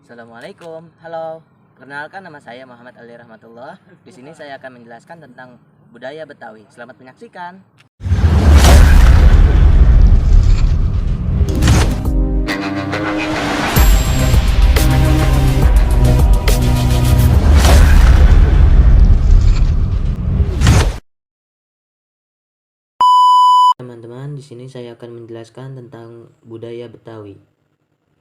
Assalamualaikum, halo. Perkenalkan, nama saya Muhammad Ali Rahmatullah. Di sini saya akan menjelaskan tentang budaya Betawi. Selamat menyaksikan. Teman-teman, di sini saya akan menjelaskan tentang budaya Betawi.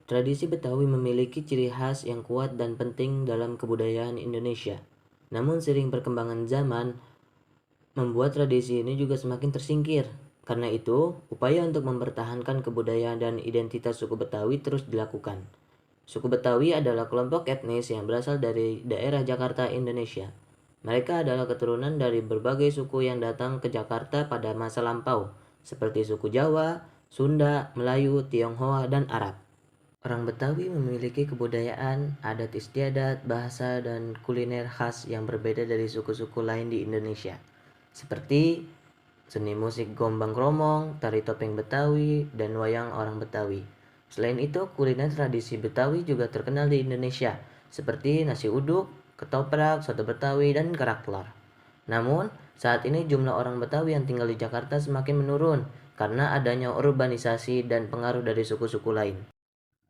Tradisi Betawi memiliki ciri khas yang kuat dan penting dalam kebudayaan Indonesia. Namun sering perkembangan zaman membuat tradisi ini juga semakin tersingkir. Karena itu, upaya untuk mempertahankan kebudayaan dan identitas suku Betawi terus dilakukan. Suku Betawi adalah kelompok etnis yang berasal dari daerah Jakarta, Indonesia. Mereka adalah keturunan dari berbagai suku yang datang ke Jakarta pada masa lampau, seperti suku Jawa, Sunda, Melayu, Tionghoa, dan Arab. Orang Betawi memiliki kebudayaan, adat istiadat, bahasa, dan kuliner khas yang berbeda dari suku-suku lain di Indonesia, seperti seni musik gombang kromong, tari topeng Betawi, dan wayang orang Betawi. Selain itu, kuliner tradisi Betawi juga terkenal di Indonesia, seperti nasi uduk, ketoprak, soto Betawi, dan kerak telur. Namun, saat ini jumlah orang Betawi yang tinggal di Jakarta semakin menurun karena adanya urbanisasi dan pengaruh dari suku-suku lain.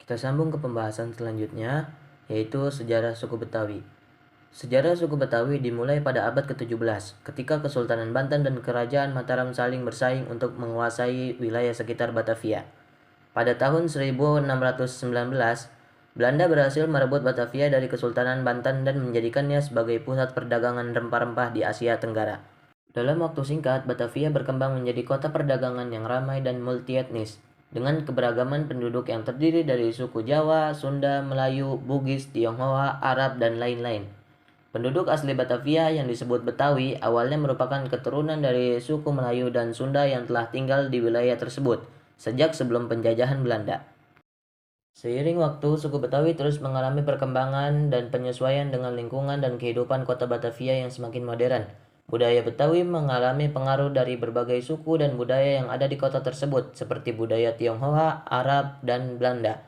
Kita sambung ke pembahasan selanjutnya, yaitu sejarah suku Betawi. Sejarah suku Betawi dimulai pada abad ke-17, ketika Kesultanan Banten dan Kerajaan Mataram saling bersaing untuk menguasai wilayah sekitar Batavia. Pada tahun 1619, Belanda berhasil merebut Batavia dari Kesultanan Banten dan menjadikannya sebagai pusat perdagangan rempah-rempah di Asia Tenggara. Dalam waktu singkat, Batavia berkembang menjadi kota perdagangan yang ramai dan multietnis, dengan keberagaman penduduk yang terdiri dari suku Jawa, Sunda, Melayu, Bugis, Tionghoa, Arab, dan lain-lain. Penduduk asli Batavia yang disebut Betawi awalnya merupakan keturunan dari suku Melayu dan Sunda yang telah tinggal di wilayah tersebut sejak sebelum penjajahan Belanda. Seiring waktu, suku Betawi terus mengalami perkembangan dan penyesuaian dengan lingkungan dan kehidupan kota Batavia yang semakin modern. Budaya Betawi mengalami pengaruh dari berbagai suku dan budaya yang ada di kota tersebut, seperti budaya Tionghoa, Arab, dan Belanda.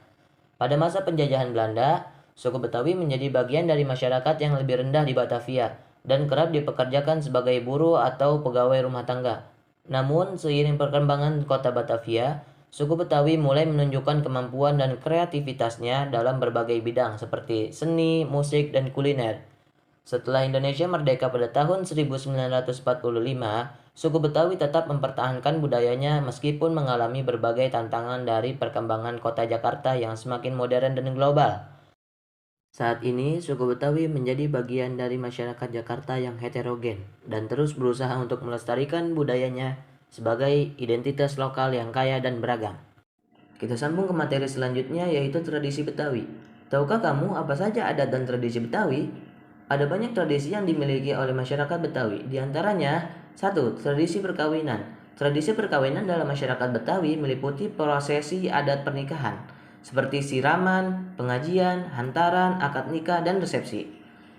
Pada masa penjajahan Belanda, suku Betawi menjadi bagian dari masyarakat yang lebih rendah di Batavia dan kerap dipekerjakan sebagai buruh atau pegawai rumah tangga. Namun, seiring perkembangan kota Batavia, suku Betawi mulai menunjukkan kemampuan dan kreativitasnya dalam berbagai bidang seperti seni, musik, dan kuliner. Setelah Indonesia merdeka pada tahun 1945, suku Betawi tetap mempertahankan budayanya meskipun mengalami berbagai tantangan dari perkembangan kota Jakarta yang semakin modern dan global. Saat ini, suku Betawi menjadi bagian dari masyarakat Jakarta yang heterogen dan terus berusaha untuk melestarikan budayanya sebagai identitas lokal yang kaya dan beragam. Kita sambung ke materi selanjutnya, yaitu tradisi Betawi. Tahukah kamu apa saja adat dan tradisi Betawi? Ada banyak tradisi yang dimiliki oleh masyarakat Betawi. Di antaranya, 1. Tradisi perkawinan. Tradisi perkawinan dalam masyarakat Betawi meliputi prosesi adat pernikahan, seperti siraman, pengajian, hantaran, akad nikah, dan resepsi.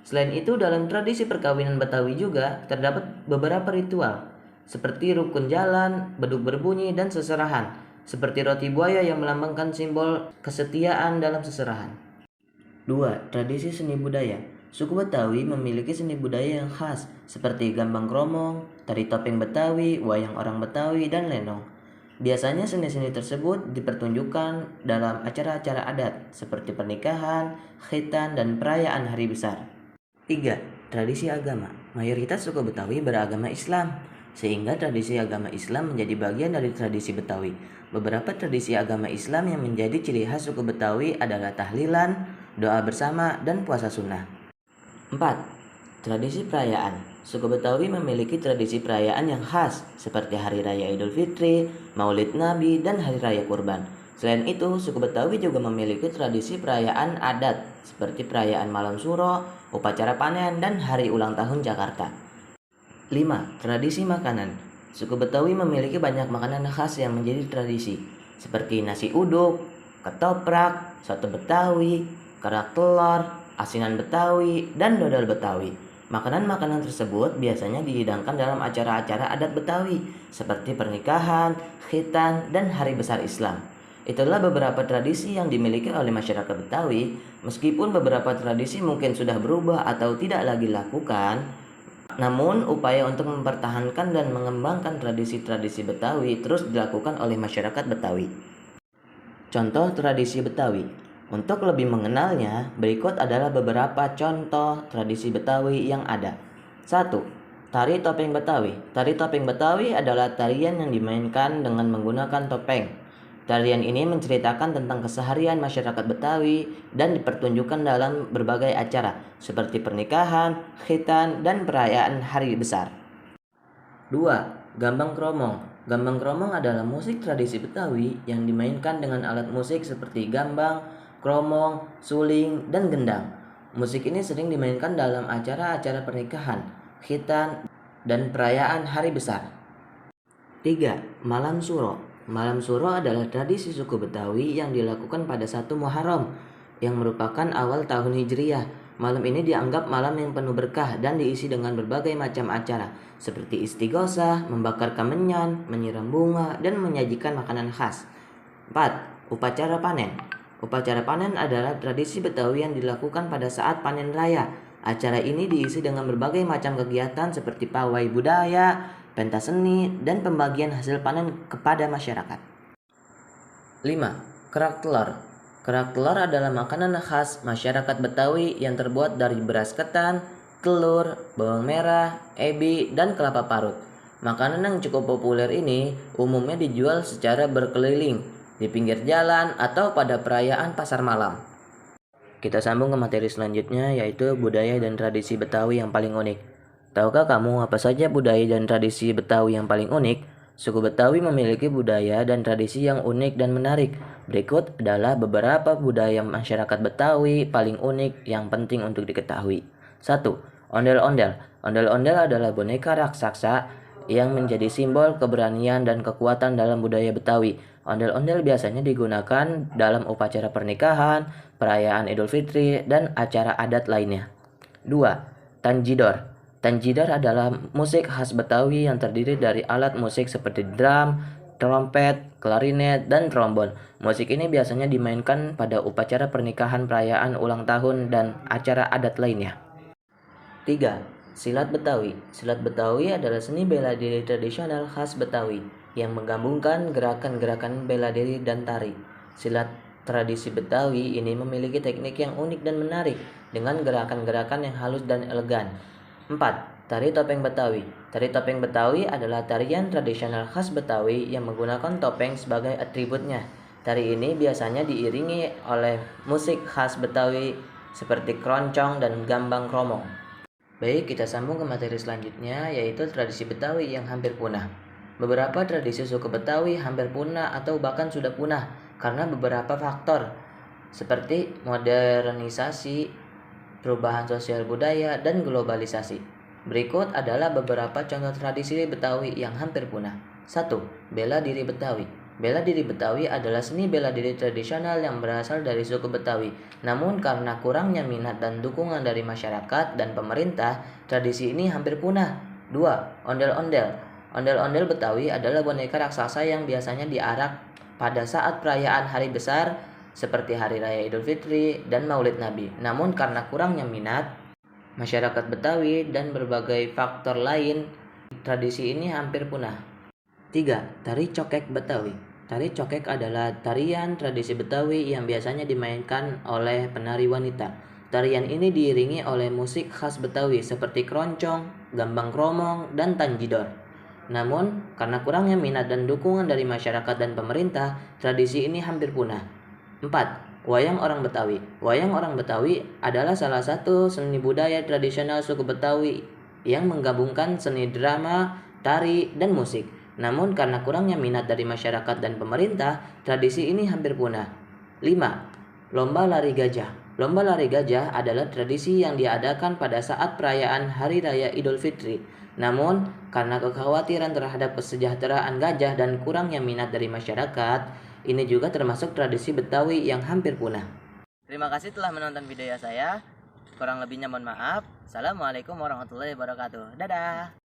Selain itu, dalam tradisi perkawinan Betawi juga terdapat beberapa ritual, seperti rukun jalan, beduk berbunyi, dan seserahan, seperti roti buaya yang melambangkan simbol kesetiaan dalam seserahan. 2. Tradisi seni budaya. Suku Betawi memiliki seni budaya yang khas, seperti gambang kromong, tari topeng Betawi, wayang orang Betawi, dan lenong. Biasanya seni-seni tersebut dipertunjukkan dalam acara-acara adat, seperti pernikahan, khitan, dan perayaan hari besar. 3. Tradisi agama. Mayoritas suku Betawi beragama Islam, sehingga tradisi agama Islam menjadi bagian dari tradisi Betawi. Beberapa tradisi agama Islam yang menjadi ciri khas suku Betawi adalah tahlilan, doa bersama, dan puasa sunnah. 4. Tradisi perayaan. Suku Betawi memiliki tradisi perayaan yang khas, seperti Hari Raya Idul Fitri, Maulid Nabi, dan Hari Raya Kurban. Selain itu, suku Betawi juga memiliki tradisi perayaan adat, seperti perayaan Malam Suro, upacara panen, dan Hari Ulang Tahun Jakarta. 5. Tradisi makanan. Suku Betawi memiliki banyak makanan khas yang menjadi tradisi, seperti nasi uduk, ketoprak, soto Betawi, kerak telur, asinan Betawi, dan dodol Betawi. Makanan-makanan tersebut biasanya dihidangkan dalam acara-acara adat Betawi, seperti pernikahan, khitan, dan hari besar Islam. Itulah beberapa tradisi yang dimiliki oleh masyarakat Betawi. Meskipun beberapa tradisi mungkin sudah berubah atau tidak lagi dilakukan, namun upaya untuk mempertahankan dan mengembangkan tradisi-tradisi Betawi terus dilakukan oleh masyarakat Betawi. Contoh tradisi Betawi. Untuk lebih mengenalnya, berikut adalah beberapa contoh tradisi Betawi yang ada. 1. Tari topeng Betawi. Tari topeng Betawi adalah tarian yang dimainkan dengan menggunakan topeng. Tarian ini menceritakan tentang keseharian masyarakat Betawi dan dipertunjukkan dalam berbagai acara seperti pernikahan, khitan, dan perayaan hari besar. 2. Gambang Kromong. Gambang Kromong adalah musik tradisi Betawi yang dimainkan dengan alat musik seperti gambang, kromong, suling, dan gendang. Musik ini sering dimainkan dalam acara-acara pernikahan, khitan, dan perayaan hari besar. 3. Malam Suro. Malam Suro adalah tradisi suku Betawi yang dilakukan pada 1 Muharram yang merupakan awal tahun Hijriah. Malam ini dianggap malam yang penuh berkah dan diisi dengan berbagai macam acara seperti istighosah, membakar kemenyan, menyiram bunga, dan menyajikan makanan khas. 4. Upacara panen. Upacara panen adalah tradisi Betawi yang dilakukan pada saat panen raya. Acara ini diisi dengan berbagai macam kegiatan seperti pawai budaya, pentas seni, dan pembagian hasil panen kepada masyarakat. 5. Kerak telur. Kerak telur adalah makanan khas masyarakat Betawi yang terbuat dari beras ketan, telur, bawang merah, ebi, dan kelapa parut. Makanan yang cukup populer ini umumnya dijual secara berkeliling di pinggir jalan atau pada perayaan pasar malam. Kita sambung ke materi selanjutnya, yaitu budaya dan tradisi Betawi yang paling unik. Tahukah kamu apa saja budaya dan tradisi Betawi yang paling unik? Suku Betawi memiliki budaya dan tradisi yang unik dan menarik. Berikut adalah beberapa budaya masyarakat Betawi paling unik yang penting untuk diketahui. 1. Ondel-ondel. Ondel-ondel adalah boneka raksasa yang menjadi simbol keberanian dan kekuatan dalam budaya Betawi. Ondel-ondel biasanya digunakan dalam upacara pernikahan, perayaan Idul Fitri, dan acara adat lainnya. 2. Tanjidor. Tanjidor adalah musik khas Betawi yang terdiri dari alat musik seperti drum, trompet, klarinet, dan trombon. Musik ini biasanya dimainkan pada upacara pernikahan, perayaan ulang tahun, dan acara adat lainnya. 3. Silat Betawi. Silat Betawi adalah seni bela diri tradisional khas Betawi yang menggabungkan gerakan-gerakan bela diri dan tari. Silat tradisi Betawi ini memiliki teknik yang unik dan menarik dengan gerakan-gerakan yang halus dan elegan. 4. Tari topeng Betawi. Tari topeng Betawi adalah tarian tradisional khas Betawi yang menggunakan topeng sebagai atributnya. Tari ini biasanya diiringi oleh musik khas Betawi seperti keroncong dan gambang kromong. Baik, kita sambung ke materi selanjutnya, yaitu tradisi Betawi yang hampir punah. Beberapa tradisi suku Betawi hampir punah atau bahkan sudah punah karena beberapa faktor seperti modernisasi, perubahan sosial budaya, dan globalisasi. Berikut adalah beberapa contoh tradisi Betawi yang hampir punah. 1. Bela diri Betawi. Bela diri Betawi adalah seni bela diri tradisional yang berasal dari suku Betawi. Namun karena kurangnya minat dan dukungan dari masyarakat dan pemerintah, tradisi ini hampir punah. 2. Ondel-ondel. Ondel-ondel Betawi adalah boneka raksasa yang biasanya diarak pada saat perayaan hari besar seperti Hari Raya Idul Fitri dan Maulid Nabi. Namun karena kurangnya minat masyarakat Betawi dan berbagai faktor lain, tradisi ini hampir punah. 3. Tari cokek Betawi. Tari cokek adalah tarian tradisi Betawi yang biasanya dimainkan oleh penari wanita. Tarian ini diiringi oleh musik khas Betawi seperti keroncong, gambang kromong, dan tanjidor. Namun, karena kurangnya minat dan dukungan dari masyarakat dan pemerintah, tradisi ini hampir punah. 4. Wayang orang Betawi. Wayang orang Betawi adalah salah satu seni budaya tradisional suku Betawi yang menggabungkan seni drama, tari, dan musik. Namun karena kurangnya minat dari masyarakat dan pemerintah, tradisi ini hampir punah. 5. Lomba lari gajah. Lomba lari gajah adalah tradisi yang diadakan pada saat perayaan Hari Raya Idul Fitri. Namun, karena kekhawatiran terhadap kesejahteraan gajah dan kurangnya minat dari masyarakat, ini juga termasuk tradisi Betawi yang hampir punah. Terima kasih telah menonton video saya. Kurang lebihnya mohon maaf. Assalamualaikum warahmatullahi wabarakatuh. Dadah.